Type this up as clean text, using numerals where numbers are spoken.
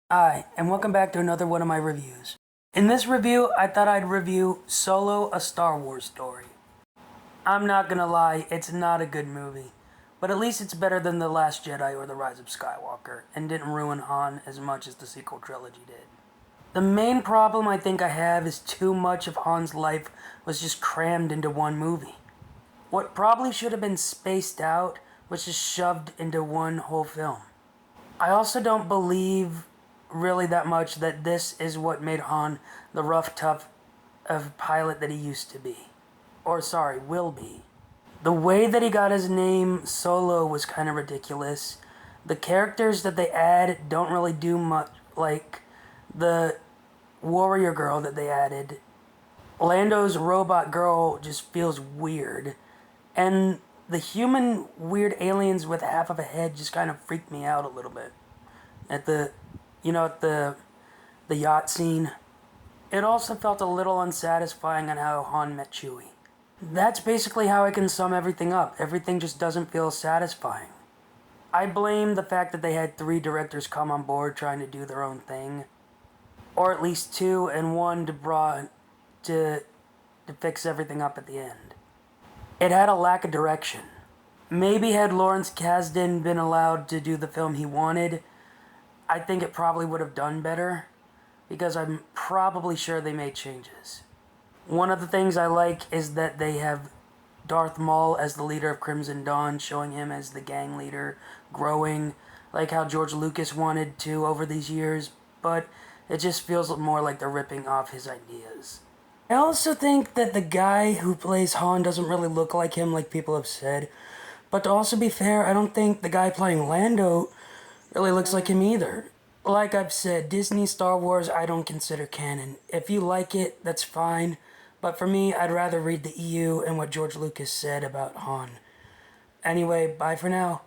Hi, and welcome back to another one of my reviews. In this review, I thought I'd review Solo, a Star Wars story. I'm not gonna lie, it's not a good movie, but at least it's better than The Last Jedi or The Rise of Skywalker, and didn't ruin Han as much as the sequel trilogy did. The main problem I think I have is too much of Han's life was just crammed into one movie. What probably should have been spaced out was just shoved into one whole film. I also don't believe really that much that this is what made Han the rough, tough of pilot that he used to be. Or, sorry, will be. The way that he got his name Solo was kind of ridiculous. The characters that they add don't really do much, like the warrior girl that they added. Lando's robot girl just feels weird. And the human weird aliens with half of a head just kind of freaked me out a little bit. At the yacht scene. It also felt a little unsatisfying on how Han met Chewie. That's basically how I can sum everything up. Everything just doesn't feel satisfying. I blame the fact that they had 3 directors come on board trying to do their own thing. Or at least 2 and 1 to fix everything up at the end. It had a lack of direction. Maybe had Lawrence Kasdan been allowed to do the film he wanted, I think it probably would have done better, because I'm probably sure they made changes. One of the things I like is that they have Darth Maul as the leader of Crimson Dawn, showing him as the gang leader, growing, like how George Lucas wanted to over these years, but it just feels more like they're ripping off his ideas. I also think that the guy who plays Han doesn't really look like him, like people have said. But to also be fair, I don't think the guy playing Lando really looks like him either. Like I've said, Disney Star Wars I don't consider canon. If you like it, that's fine. But for me, I'd rather read the EU and what George Lucas said about Han. Anyway, bye for now.